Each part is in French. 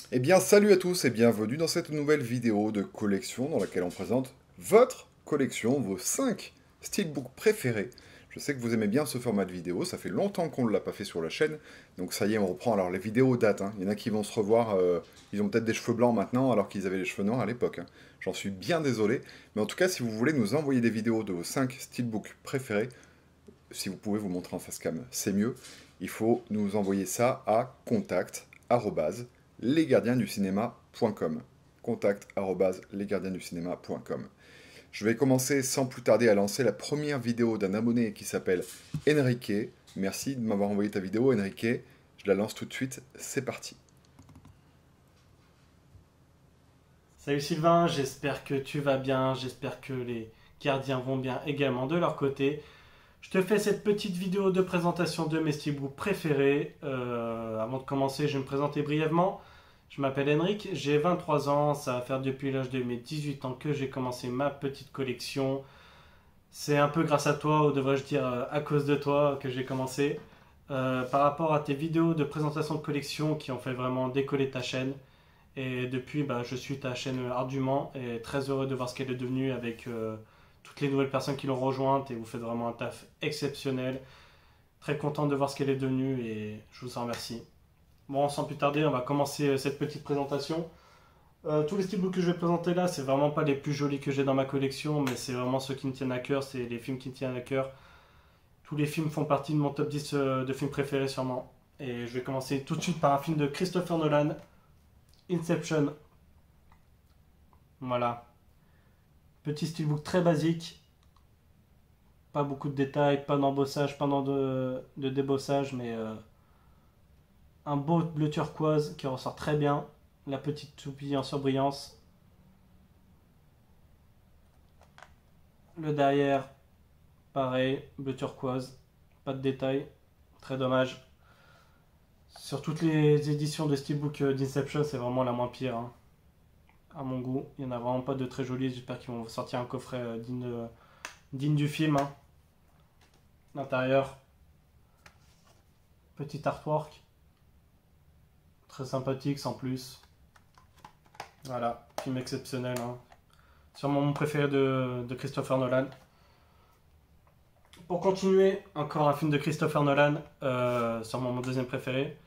Eh bien, salut à tous et bienvenue dans cette nouvelle vidéo de collection dans laquelle on présente votre collection, vos 5 steelbooks préférés. Je sais que vous aimez bien ce format de vidéo, ça fait longtemps qu'on ne l'a pas fait sur la chaîne, donc ça y est, on reprend. Alors les vidéos datent, hein. Il y en a qui vont se revoir, ils ont peut-être des cheveux blancs maintenant alors qu'ils avaient les cheveux noirs à l'époque, hein. J'en suis bien désolé, mais en tout cas, si vous voulez nous envoyer des vidéos de vos 5 steelbooks préférés, si vous pouvez vous montrer en face cam, c'est mieux. Il faut nous envoyer ça à contact@lesgardiensducinéma.com. Contact@lesgardiensducinéma.com. Je vais commencer sans plus tarder à lancer la première vidéo d'un abonné qui s'appelle Enrique. Merci de m'avoir envoyé ta vidéo, Enrique. Je la lance tout de suite. C'est parti. Salut Sylvain, j'espère que tu vas bien, j'espère que les gardiens vont bien également de leur côté. Je te fais cette petite vidéo de présentation de mes steelbooks préférés. Avant de commencer, je vais me présenter brièvement. Je m'appelle Henrik, j'ai 23 ans, ça va faire depuis l'âge de mes 18 ans que j'ai commencé ma petite collection. C'est un peu grâce à toi, ou devrais-je dire à cause de toi, que j'ai commencé. Par rapport à tes vidéos de présentation de collection qui ont fait vraiment décoller ta chaîne. Et depuis, je suis ta chaîne ardument et très heureux de voir ce qu'elle est devenue avec toutes les nouvelles personnes qui l'ont rejointe et vous faites vraiment un taf exceptionnel. Très content de voir ce qu'elle est devenue et je vous en remercie. Bon, sans plus tarder, on va commencer cette petite présentation. Tous les steelbooks que je vais présenter là, c'est vraiment pas les plus jolis que j'ai dans ma collection, mais c'est vraiment ceux qui me tiennent à cœur, c'est les films qui me tiennent à cœur. Tous les films font partie de mon top 10 de films préférés sûrement. Et je vais commencer tout de suite par un film de Christopher Nolan, Inception. Voilà. Petit steelbook très basique, pas beaucoup de détails, pas d'embossage, pas de débossage, mais un beau bleu turquoise qui ressort très bien. La petite toupie en surbrillance. Le derrière, pareil, bleu turquoise, pas de détails, très dommage. Sur toutes les éditions de steelbook d'Inception, c'est vraiment la moins pire, hein, à mon goût. Il n'y en a vraiment pas de très jolies. J'espère qu'ils vont sortir un coffret digne du film, hein. L'intérieur, petit artwork, très sympathique sans plus. Voilà, film exceptionnel, hein. Sûrement mon préféré de Christopher Nolan. Pour continuer, encore un film de Christopher Nolan, sûrement mon deuxième préféré,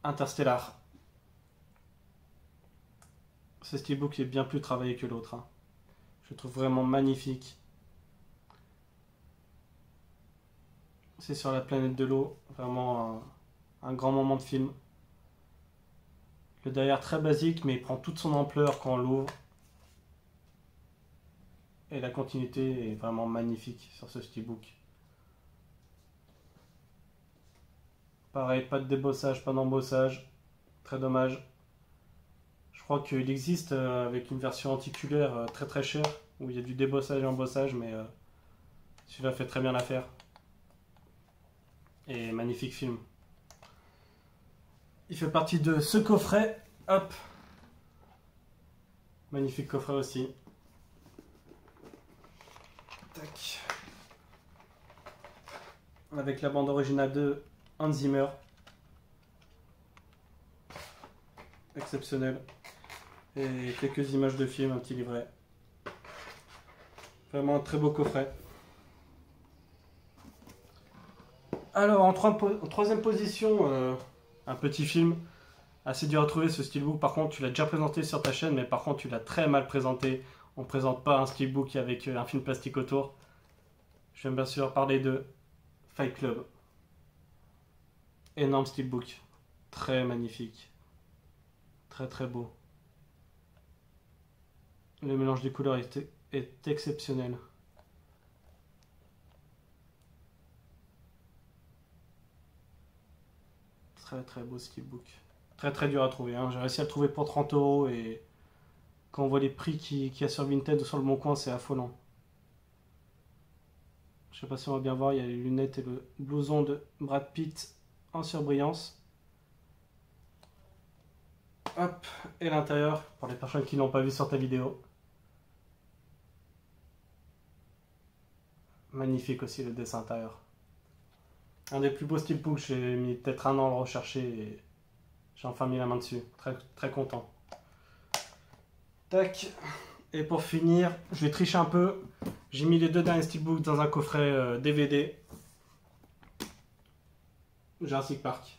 Interstellar. Ce steelbook est bien plus travaillé que l'autre, hein. Je le trouve vraiment magnifique. C'est sur la planète de l'eau, vraiment un grand moment de film. Le derrière très basique, mais il prend toute son ampleur quand on l'ouvre. Et la continuité est vraiment magnifique sur ce steelbook. Pareil, pas de débossage, pas d'embossage. Très dommage. Je crois qu'il existe avec une version anticulaire très très chère, où il y a du débossage et embossage, mais celui-là fait très bien l'affaire. Et magnifique film. Il fait partie de ce coffret. Hop. Magnifique coffret aussi. Tac. Avec la bande originale de Hans Zimmer. Exceptionnel. Et quelques images de film, un petit livret. Vraiment un très beau coffret. Alors, en troisième position, un petit film. Assez dur à trouver ce steelbook. Par contre, tu l'as déjà présenté sur ta chaîne, mais par contre, tu l'as très mal présenté. On ne présente pas un steelbook avec un film plastique autour. Je vais bien sûr parler de Fight Club. Énorme steelbook. Très magnifique. Très très beau. Le mélange des couleurs est exceptionnel. Très très beau steelbook. Très très dur à trouver, hein. J'ai réussi à le trouver pour 30 € et quand on voit les prix qu'il y a sur Vinted ou sur le Bon Coin, c'est affolant. Je sais pas si on va bien voir, il y a les lunettes et le blouson de Brad Pitt en surbrillance. Hop, et l'intérieur, pour les personnes qui n'ont pas vu sur ta vidéo. Magnifique aussi le dessin intérieur. Un des plus beaux steelbooks, j'ai mis peut-être un an à le rechercher et J'ai enfin mis la main dessus. Très, très content. Tac. Et pour finir, je vais tricher un peu. J'ai mis les 2 derniers steelbooks dans un coffret DVD. Jurassic Park.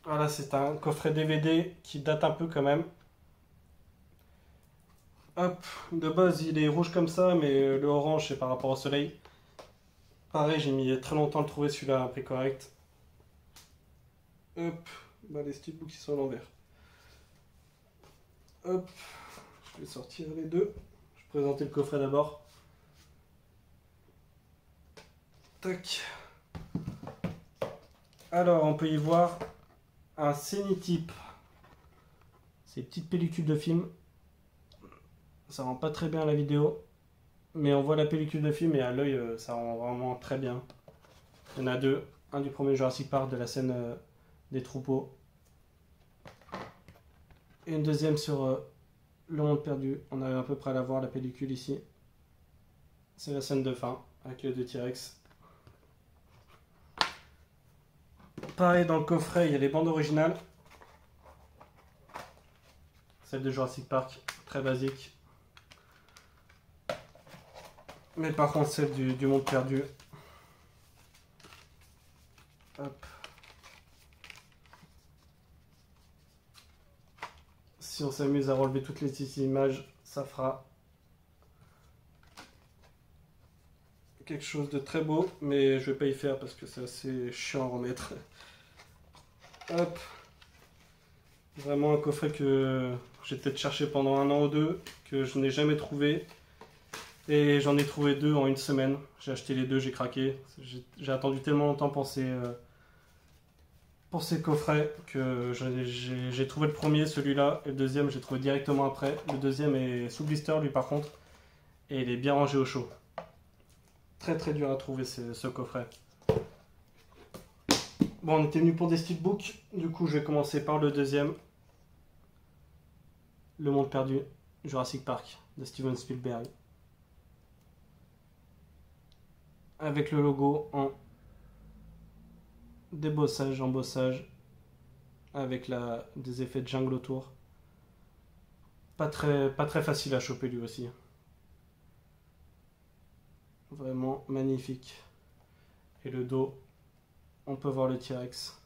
Voilà, c'est un coffret DVD qui date un peu quand même. Hop, de base il est rouge comme ça, mais le orange c'est par rapport au soleil. Pareil, j'ai mis très longtemps à le trouver celui-là, un prix correct. Hop, bah les steelbooks ils sont à l'envers. Hop, je vais sortir les deux. Je vais présenter le coffret d'abord. Tac. Alors, on peut y voir un Cinétype. Ces petites pellicules de film. Ça rend pas très bien la vidéo. Mais on voit la pellicule de film et à l'œil, ça rend vraiment très bien. Il y en a 2. Un du premier Jurassic Park de la scène des troupeaux. Et une deuxième sur Le Monde Perdu. On arrive à peu près à la voir, la pellicule ici. C'est la scène de fin avec les 2 T-Rex. Pareil, dans le coffret, il y a les bandes originales. Celle de Jurassic Park, très basique. Mais par contre, celle du Monde Perdu. Hop. Si on s'amuse à relever toutes les images, ça fera quelque chose de très beau. Mais je vais pas y faire parce que c'est assez chiant à remettre. Hop. Vraiment un coffret que j'ai peut-être cherché pendant 1 an ou 2, que je n'ai jamais trouvé. Et j'en ai trouvé 2 en 1 semaine. J'ai acheté les 2, j'ai craqué. J'ai attendu tellement longtemps pour ces coffrets que j'ai trouvé le premier, celui-là. Et le deuxième, j'ai trouvé directement après. Le deuxième est sous blister, lui par contre. Et il est bien rangé au chaud. Très très dur à trouver ce coffret. Bon, on était venu pour des steelbooks. Du coup, je vais commencer par le deuxième. Le Monde Perdu, Jurassic Park, de Steven Spielberg. Avec le logo en débossage, embossage, avec des effets de jungle autour. Pas très facile à choper lui aussi. Vraiment magnifique. Et le dos, on peut voir le T-Rex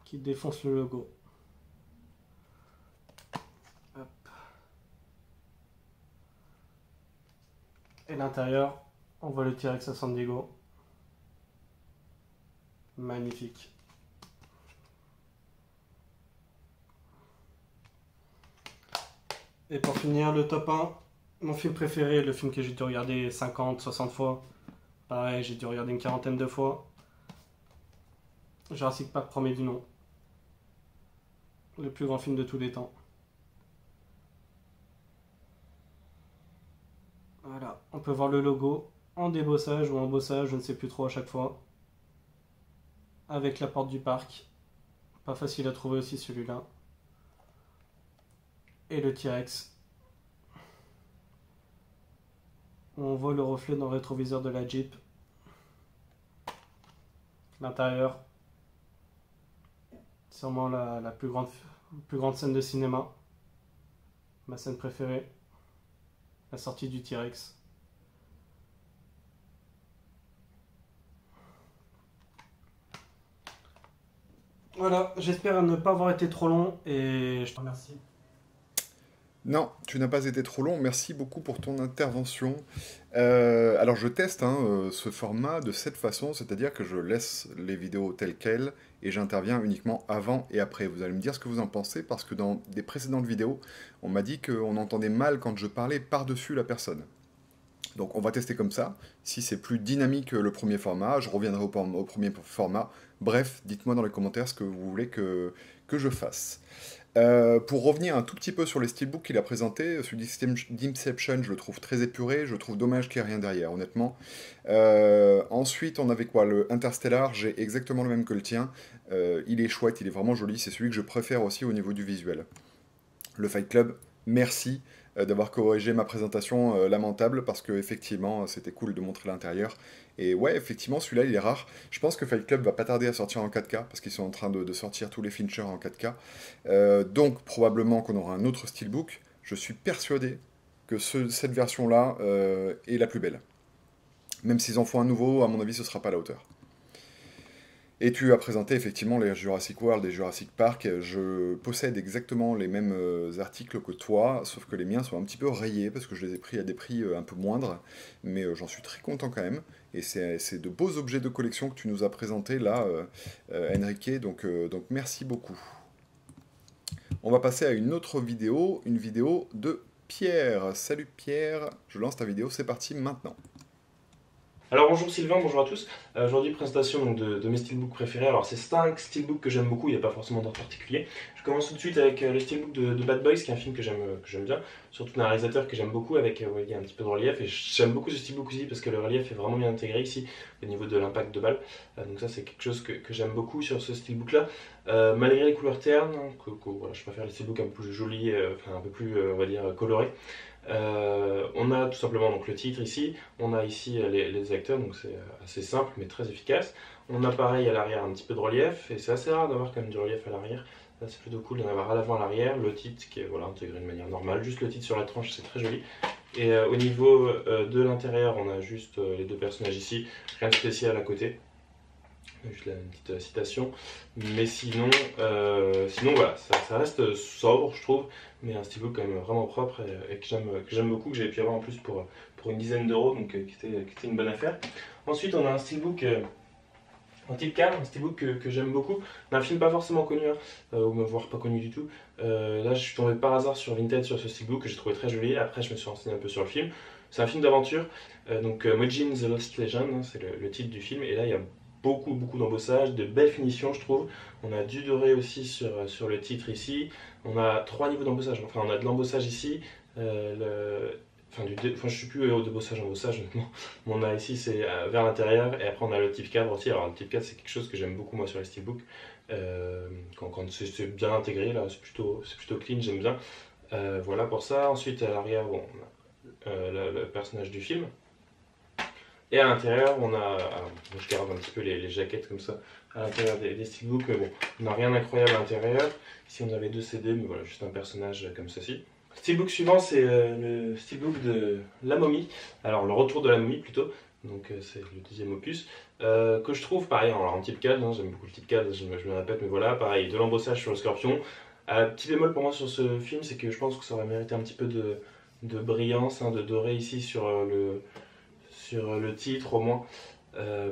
qui défonce le logo. Hop. Et l'intérieur, on voit le T-Rex à San Diego. Magnifique. Et pour finir, le top 1, mon film préféré, le film que j'ai dû regarder 50, 60 fois. Pareil, j'ai dû regarder une 40aine de fois. Jurassic Park, premier du nom. Le plus grand film de tous les temps. Voilà, on peut voir le logo en débossage ou en bossage, je ne sais plus trop à chaque fois. Avec la porte du parc. Pas facile à trouver aussi celui-là. Et le T-Rex. On voit le reflet dans le rétroviseur de la Jeep. L'intérieur. Sûrement la plus grande scène de cinéma. Ma scène préférée. La sortie du T-Rex. Voilà, j'espère ne pas avoir été trop long et je te remercie. Non, tu n'as pas été trop long, merci beaucoup pour ton intervention. Alors je teste ce format de cette façon, c'est-à-dire que je laisse les vidéos telles quelles et j'interviens uniquement avant et après. Vous allez me dire ce que vous en pensez, parce que dans des précédentes vidéos, on m'a dit qu'on entendait mal quand je parlais par-dessus la personne. Donc on va tester comme ça. Si c'est plus dynamique que le premier format, je reviendrai au premier format. Bref, dites-moi dans les commentaires ce que vous voulez que je fasse. Pour revenir un tout petit peu sur les steelbooks qu'il a présentés, celui d'Inception, je le trouve très épuré, je trouve dommage qu'il n'y ait rien derrière, honnêtement. Ensuite, on avait quoi? Le Interstellar, j'ai exactement le même que le tien. Il est chouette, il est vraiment joli, c'est celui que je préfère aussi au niveau du visuel. Le Fight Club, merci. d'avoir corrigé ma présentation lamentable, parce que effectivement c'était cool de montrer l'intérieur. Et ouais, effectivement, celui-là, il est rare. Je pense que Fight Club va pas tarder à sortir en 4K, parce qu'ils sont en train de sortir tous les Fincher en 4K. Donc, probablement qu'on aura un autre steelbook. Je suis persuadé que cette version-là est la plus belle. Même s'ils en font un nouveau, à mon avis, ce sera pas à la hauteur. Et tu as présenté effectivement les Jurassic World et Jurassic Park. Je possède exactement les mêmes articles que toi, sauf que les miens sont un petit peu rayés parce que je les ai pris à des prix un peu moindres. Mais j'en suis très content quand même. Et c'est de beaux objets de collection que tu nous as présentés là, Enrique. Donc merci beaucoup. On va passer à une autre vidéo, une vidéo de Pierre. Salut Pierre, je lance ta vidéo, c'est parti maintenant. Alors bonjour Sylvain, bonjour à tous. Aujourd'hui présentation donc, de mes steelbooks préférés. Alors c'est 5 steelbooks que j'aime beaucoup, il n'y a pas forcément d'ordre particulier. Je commence tout de suite avec le steelbook de Bad Boys, qui est un film que j'aime bien, surtout d'un réalisateur que j'aime beaucoup, avec il y a un petit peu de relief. Et j'aime beaucoup ce steelbook aussi parce que le relief est vraiment bien intégré ici au niveau de l'impact de balle. Donc ça c'est quelque chose que j'aime beaucoup sur ce steelbook là. Malgré les couleurs ternes, voilà, je préfère les steelbooks un peu plus jolis, un peu plus on va dire colorés. On a tout simplement donc le titre ici, on a ici les acteurs, donc c'est assez simple mais très efficace. On a pareil à l'arrière un petit peu de relief, et c'est assez rare d'avoir quand même du relief à l'arrière. Là c'est plutôt cool d'en avoir à l'avant, à l'arrière. Le titre qui est voilà, intégré de manière normale, juste le titre sur la tranche, c'est très joli. Et au niveau de l'intérieur, on a juste les deux personnages ici, rien de spécial à côté. Juste là, une petite citation, mais sinon voilà, ça reste sobre je trouve, mais un stylo quand même vraiment propre et que j'aime beaucoup, que j'avais pu avoir en plus pour une dizaine d'euros, donc qui était une bonne affaire. Ensuite on a un steelbook en type cam, un steelbook que j'aime beaucoup, d'un film pas forcément connu, ou voire pas connu du tout. Là je suis tombé par hasard sur Vinted sur ce steelbook que j'ai trouvé très joli. Après je me suis renseigné un peu sur le film. C'est un film d'aventure, donc Mojin The Lost Legend, hein, c'est le titre du film, et là il y a beaucoup d'embossage, de belles finitions je trouve. On a du doré aussi sur le titre ici. On a 3 niveaux d'embossage, enfin on a de l'embossage ici, je suis plus au embossage honnêtement. On a ici c'est vers l'intérieur, et après on a le type cadre aussi. Alors le type cadre c'est quelque chose que j'aime beaucoup moi sur les steelbooks. Quand c'est bien intégré là, c'est plutôt clean, j'aime bien. Voilà pour ça. Ensuite à l'arrière, bon, on a le personnage du film. Et à l'intérieur, on a, alors, je garde un petit peu les jaquettes comme ça, à l'intérieur des steelbooks, bon, on n'a rien d'incroyable à l'intérieur. Ici on avait 2 CD, mais voilà, juste un personnage comme ceci. Steelbook suivant, c'est le steelbook de La Momie, alors le retour de la momie plutôt, donc c'est le 2e opus, que je trouve pareil, alors en type CAD, hein, j'aime beaucoup le type CAD, je me répète, mais voilà, pareil, de l'embossage sur le scorpion. Petit bémol pour moi sur ce film, c'est que je pense que ça aurait mérité un petit peu de brillance, hein, de doré ici sur le titre au moins,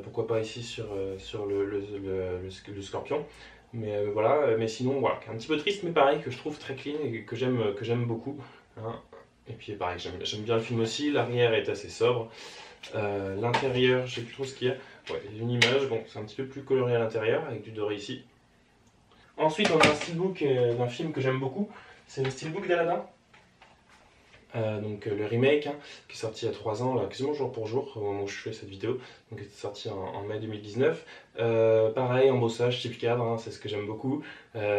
pourquoi pas ici sur le scorpion, mais voilà, mais sinon voilà, un petit peu triste mais pareil, que je trouve très clean et que j'aime beaucoup, hein. Et puis pareil, j'aime bien le film aussi. L'arrière est assez sobre, l'intérieur je sais plus trop ce qu'il y a, ouais, une image, bon c'est un petit peu plus coloré à l'intérieur avec du doré ici. Ensuite on a un steelbook d'un film que j'aime beaucoup, c'est le steelbook d'Aladin. Donc le remake, hein, qui est sorti il y a 3 ans, là, quasiment jour pour jour, au moment où je fais cette vidéo, donc il est sorti en mai 2019. Pareil, embossage, type cadre, hein, c'est ce que j'aime beaucoup,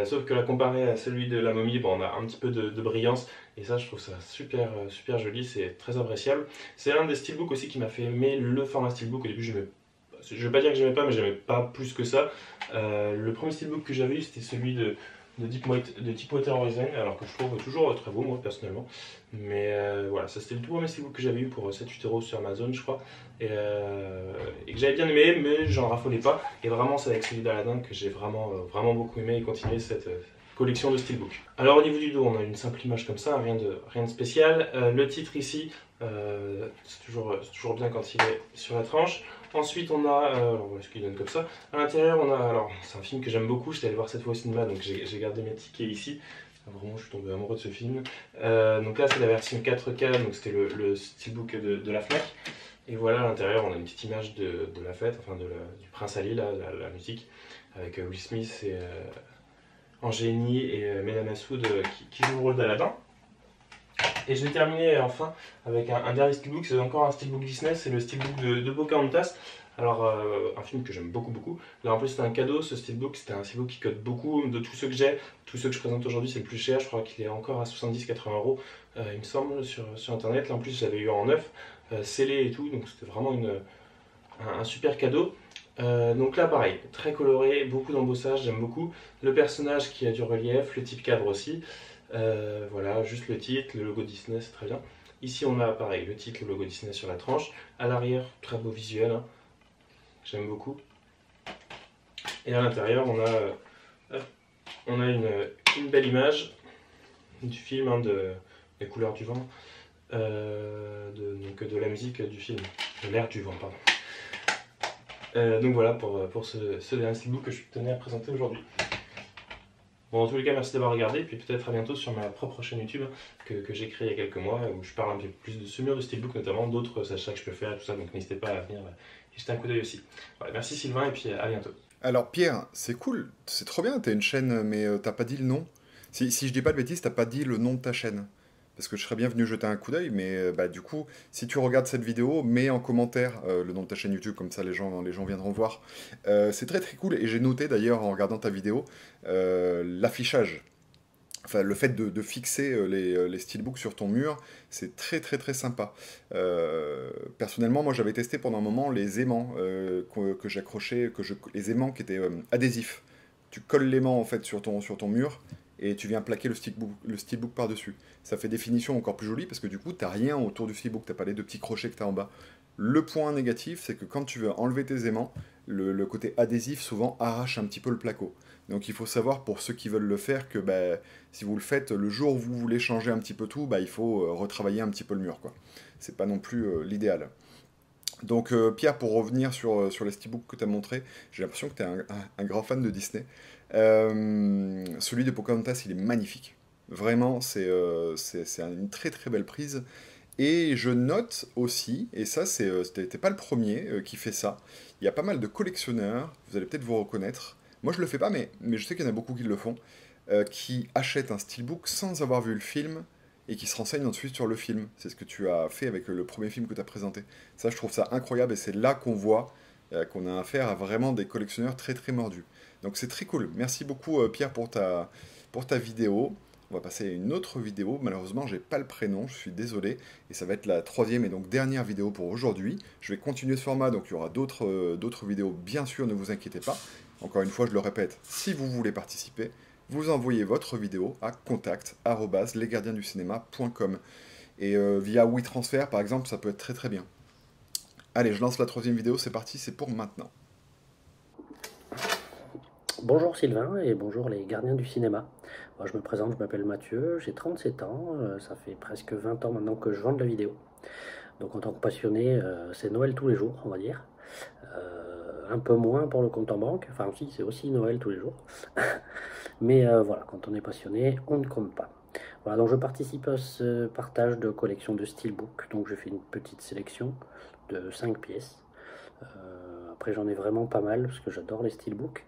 sauf que là, comparé à celui de La Momie, bon, on a un petit peu de brillance, et ça je trouve ça super joli, c'est très appréciable. C'est un des steelbooks aussi qui m'a fait aimer le format steelbook. Au début je vais pas dire que j'aimais pas, mais j'aimais pas plus que ça. Le premier steelbook que j'avais eu, c'était celui de Deepwater Horizon, alors que je trouve toujours très beau moi personnellement, mais voilà, ça c'était le tout premier steelbook que j'avais eu pour 7-8 euros sur Amazon je crois, et que j'avais bien aimé, mais j'en raffolais pas, et vraiment c'est avec celui d'Aladin que j'ai vraiment beaucoup aimé et continué cette collection de steelbook. Alors au niveau du dos, on a une simple image comme ça, rien de spécial. Le titre ici, c'est toujours bien quand il est sur la tranche. Ensuite on a, alors voilà ce qu'il donne comme ça. À l'intérieur on a, alors c'est un film que j'aime beaucoup, j'étais allé voir cette fois au cinéma, donc j'ai gardé mes tickets ici. Vraiment je suis tombé amoureux de ce film. Donc là c'est la version 4K, donc c'était le steelbook de la Fnac. Et voilà, à l'intérieur on a une petite image de la fête, enfin du Prince Ali, là, la musique, avec Will Smith et Angénie et Mena Massoud qui jouent le rôle d'Aladin. Et je vais terminer enfin avec un dernier steelbook, c'est encore un steelbook Disney, c'est le steelbook de Pocahontas. Alors, un film que j'aime beaucoup, beaucoup. Là, en plus, c'était un cadeau, ce steelbook. C'était un steelbook qui cote beaucoup. De tous ceux que j'ai, tous ceux que je présente aujourd'hui, c'est le plus cher. Je crois qu'il est encore à 70-80 euros, il me semble, sur Internet. Là, en plus, j'avais eu en neuf, scellé et tout. Donc, c'était vraiment un super cadeau. Donc là, pareil, très coloré, beaucoup d'embossage, j'aime beaucoup. Le personnage qui a du relief, le type cadre aussi. Voilà, juste le titre, le logo Disney, c'est très bien. Ici, on a pareil, le titre, le logo Disney sur la tranche. À l'arrière, très beau visuel, hein. J'aime beaucoup. Et à l'intérieur, on a une belle image du film, hein, de Les couleurs du vent, donc de la musique du film, de l'air du vent, pardon. Donc voilà pour ce dernier steelbook que je tenais à présenter aujourd'hui. Bon, en tous les cas, merci d'avoir regardé, et puis peut-être à bientôt sur ma propre chaîne YouTube que j'ai créée il y a quelques mois, où je parle un peu plus de ce mur de steelbook, notamment d'autres achats que je peux faire et tout ça, donc n'hésitez pas à venir y jeter un coup d'œil aussi. Voilà, merci Sylvain, et puis à bientôt. Alors Pierre, c'est cool, c'est trop bien, t'as une chaîne, mais t'as pas dit le nom. Si je dis pas de bêtises, t'as pas dit le nom de ta chaîne. Parce que je serais bien venu jeter un coup d'œil, mais bah, du coup, si tu regardes cette vidéo, mets en commentaire le nom de ta chaîne YouTube, comme ça les gens viendront voir. C'est très très cool, et j'ai noté d'ailleurs en regardant ta vidéo, l'affichage. Enfin, le fait de fixer les steelbooks sur ton mur, c'est très très très sympa. Personnellement, moi j'avais testé pendant un moment les aimants que j'accrochais, les aimants qui étaient adhésifs. Tu colles l'aimant en fait sur ton mur et tu viens plaquer le steelbook par-dessus. Ça fait des finitions encore plus jolies parce que du coup, tu n'as rien autour du steelbook, tu n'as pas les deux petits crochets que tu as en bas. Le point négatif, c'est que quand tu veux enlever tes aimants, le côté adhésif souvent arrache un petit peu le placo. Donc il faut savoir pour ceux qui veulent le faire que bah, si vous le faites le jour où vous voulez changer un petit peu tout, bah, il faut retravailler un petit peu le mur, quoi. C'est pas non plus l'idéal. Donc Pierre, pour revenir sur les steelbooks que tu as montré, j'ai l'impression que tu es un grand fan de Disney. Celui de Pocahontas, il est magnifique. Vraiment, c'est une très très belle prise. Et je note aussi, et ça c'était pas le premier qui fait ça, il y a pas mal de collectionneurs, vous allez peut-être vous reconnaître, moi je le fais pas, mais je sais qu'il y en a beaucoup qui le font, qui achètent un steelbook sans avoir vu le film et qui se renseignent ensuite sur le film. C'est ce que tu as fait avec le premier film que tu as présenté. Ça, je trouve ça incroyable et c'est là qu'on voit qu'on a affaire à vraiment des collectionneurs très très mordus. Donc c'est très cool. Merci beaucoup Pierre pour ta vidéo. On va passer à une autre vidéo. Malheureusement, j'ai pas le prénom, je suis désolé. Et ça va être la troisième et donc dernière vidéo pour aujourd'hui. Je vais continuer ce format, donc il y aura d'autres vidéos, bien sûr, ne vous inquiétez pas. Encore une fois, je le répète, si vous voulez participer, vous envoyez votre vidéo à contact@lesgardiensducinéma.com. Et via WeTransfer, par exemple, ça peut être très très bien. Allez, je lance la troisième vidéo, c'est parti, c'est pour maintenant. Bonjour Sylvain et bonjour les gardiens du cinéma. Moi, je me présente, je m'appelle Mathieu, j'ai 37 ans, ça fait presque 20 ans maintenant que je vends de la vidéo. Donc en tant que passionné, c'est Noël tous les jours, on va dire. Un peu moins pour le compte en banque, enfin si, c'est aussi Noël tous les jours. Mais voilà, quand on est passionné, on ne compte pas. Voilà, donc je participe à ce partage de collection de steelbook, donc j'ai fait une petite sélection de 5 pièces. Après j'en ai vraiment pas mal parce que j'adore les steelbooks.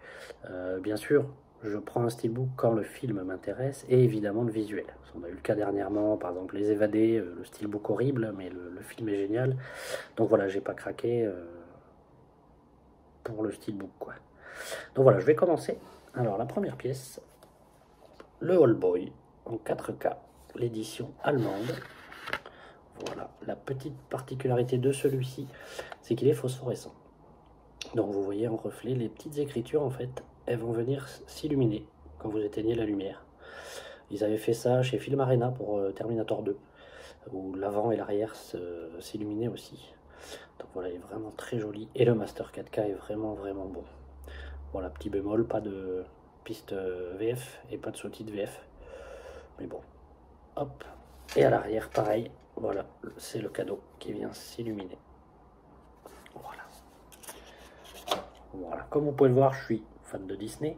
Bien sûr, je prends un steelbook quand le film m'intéresse et évidemment le visuel. On a eu le cas dernièrement, par exemple Les Évadés, le steelbook horrible, mais le film est génial. Donc voilà, j'ai pas craqué pour le steelbook, quoi. Donc voilà, je vais commencer. Alors la première pièce, le All Boy en 4K, l'édition allemande. Voilà, la petite particularité de celui-ci, c'est qu'il est phosphorescent. Donc vous voyez en reflet, les petites écritures en fait, elles vont venir s'illuminer quand vous éteignez la lumière. Ils avaient fait ça chez Film Arena pour Terminator 2, où l'avant et l'arrière s'illuminaient aussi. Donc voilà, il est vraiment très joli. Et le Master 4K est vraiment vraiment bon. Voilà, petit bémol, pas de piste VF et pas de sortie de VF. Mais bon, hop. Et à l'arrière, pareil, voilà, c'est le cadeau qui vient s'illuminer. Voilà. Voilà, comme vous pouvez le voir, je suis fan de Disney,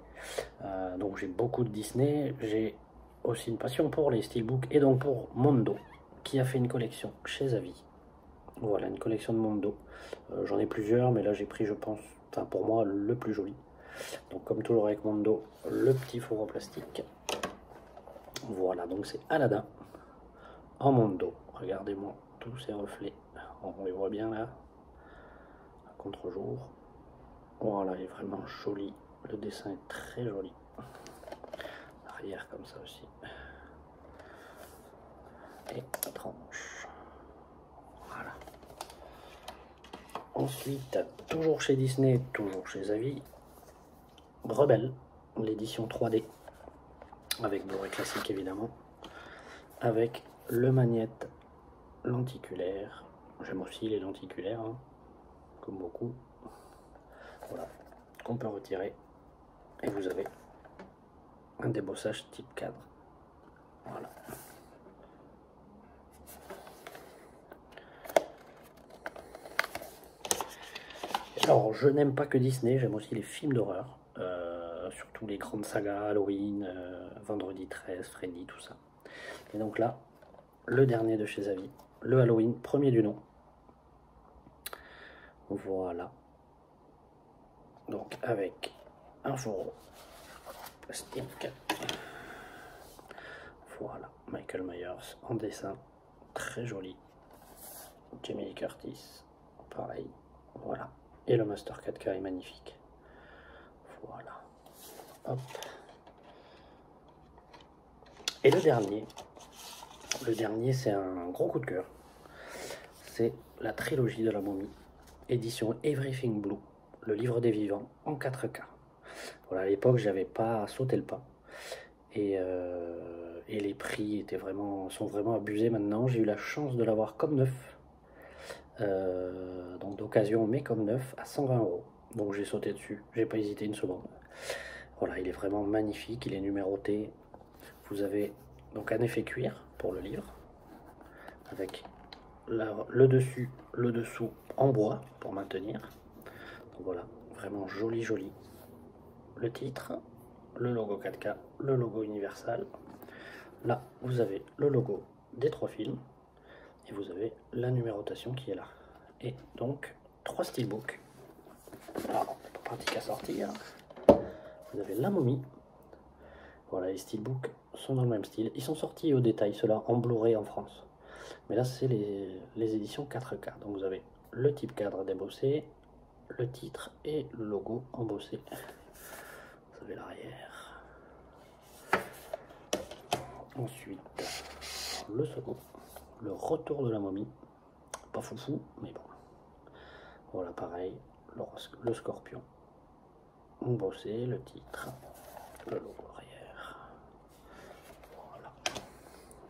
donc j'ai beaucoup de Disney. J'ai aussi une passion pour les steelbooks et donc pour Mondo, qui a fait une collection chez Avis. Voilà, une collection de Mondo. J'en ai plusieurs, mais là j'ai pris, je pense, enfin pour moi, le plus joli. Donc comme toujours avec Mondo, le petit four en plastique. Voilà, donc c'est Aladdin en Mondo. Regardez-moi tous ces reflets. On les voit bien là. contre-jour. Voilà, il est vraiment joli. Le dessin est très joli. L'arrière comme ça aussi. Et la tranche. Voilà. Ensuite, toujours chez Disney, toujours chez Zavvi, Rebelle, l'édition 3D, avec Blu-ray classique évidemment, avec le magnète lenticulaire. J'aime aussi les lenticulaires, hein, comme beaucoup. Voilà, qu'on peut retirer. Et vous avez un débossage type cadre. Voilà. Alors, je n'aime pas que Disney, j'aime aussi les films d'horreur, surtout les grandes sagas, Halloween, Vendredi 13, Freddy, tout ça. Et donc là, le dernier de chez Zavvi, le Halloween, premier du nom. Voilà. Donc avec un fourreau plastique. Voilà, Michael Myers en dessin, très joli. Jamie Lee Curtis, pareil. Voilà. Et le Master 4K est magnifique. Voilà. Hop. Et le dernier c'est un gros coup de cœur. C'est la trilogie de la momie, édition Everything Blue, le livre des vivants en 4K. Voilà, à l'époque, j'avais pas sauté le pas. Et les prix sont vraiment abusés maintenant. J'ai eu la chance de l'avoir comme neuf. Donc d'occasion, mais comme neuf, à 120 €. Donc j'ai sauté dessus, j'ai pas hésité une seconde. Voilà, il est vraiment magnifique, il est numéroté. Vous avez donc un effet cuir pour le livre, avec le dessus, le dessous en bois pour maintenir. Donc voilà, vraiment joli joli. Le titre, le logo 4K, le logo Universal. Là, vous avez le logo des 3 films et vous avez la numérotation qui est là. Et donc 3 steelbooks. Alors, pas pratique à sortir. Vous avez la momie. Voilà, les steelbooks sont dans le même style. Ils sont sortis au détail, ceux-là en Blu-ray en France. Mais là, c'est les éditions 4K. Donc vous avez le type cadre débossé, le titre et le logo embossé. Vous avez l'arrière. Ensuite, le second, le retour de la momie. Pas foufou, mais bon. Voilà, pareil, le scorpion. Embossé, le titre, le logo arrière. Voilà.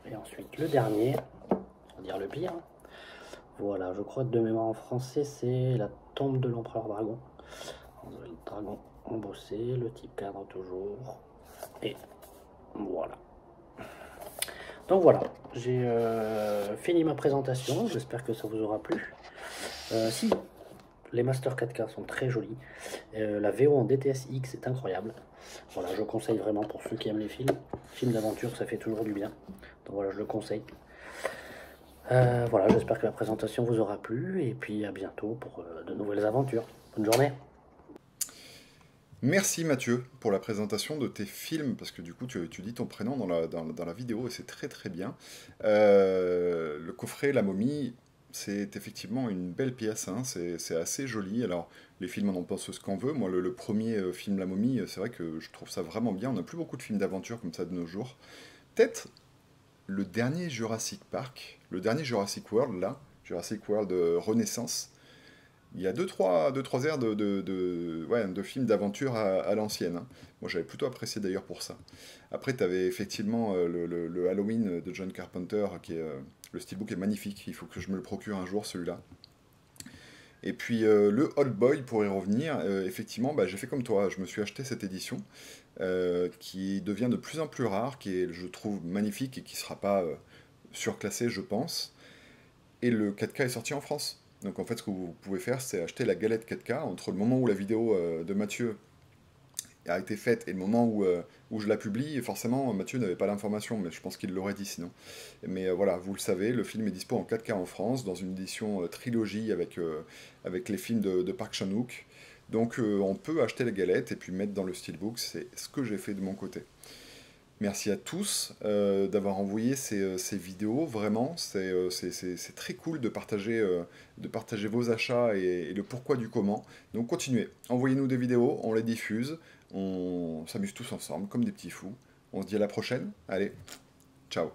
Et ensuite, le dernier, on va dire le pire. Voilà, je crois que de mémoire en français, c'est la tombe de l'empereur dragon. Vous avez le dragon embossé, le type cadre toujours. Et voilà. Donc voilà, j'ai fini ma présentation, j'espère que ça vous aura plu. Si, les Master 4K sont très jolis, la VO en DTS-X est incroyable. Voilà, je conseille vraiment pour ceux qui aiment les films d'aventure, ça fait toujours du bien. Donc voilà, je le conseille. Voilà, j'espère que la présentation vous aura plu, et puis à bientôt pour de nouvelles aventures. Bonne journée. Merci Mathieu pour la présentation de tes films, parce que du coup tu dis ton prénom dans la vidéo et c'est très très bien. Le coffret La Momie, c'est effectivement une belle pièce, hein, c'est assez joli. Alors les films on en pense ce qu'on veut, moi le premier film La Momie, c'est vrai que je trouve ça vraiment bien, on n'a plus beaucoup de films d'aventure comme ça de nos jours. Peut-être le dernier Jurassic Park, le dernier Jurassic World là, Jurassic World Renaissance. Il y a deux trois airs de films d'aventure à l'ancienne, hein. Moi j'avais plutôt apprécié d'ailleurs pour ça. Après tu avais effectivement le Halloween de John Carpenter, le steelbook est magnifique, il faut que je me le procure un jour celui-là. Et puis le Old Boy, pour y revenir, effectivement j'ai fait comme toi, je me suis acheté cette édition qui devient de plus en plus rare, qui est je trouve magnifique et qui ne sera pas surclassé je pense. Et le 4K est sorti en France. Donc en fait, ce que vous pouvez faire, c'est acheter la galette 4K entre le moment où la vidéo de Mathieu a été faite et le moment où je la publie. Et forcément, Mathieu n'avait pas l'information, mais je pense qu'il l'aurait dit sinon. Mais voilà, vous le savez, le film est dispo en 4K en France, dans une édition trilogie avec les films de Park Chan-wook. Donc on peut acheter la galette et puis mettre dans le steelbook, c'est ce que j'ai fait de mon côté. Merci à tous d'avoir envoyé ces vidéos, vraiment, c'est très cool de partager vos achats et le pourquoi du comment. Donc continuez, envoyez-nous des vidéos, on les diffuse, on s'amuse tous ensemble comme des petits fous. On se dit à la prochaine, allez, ciao.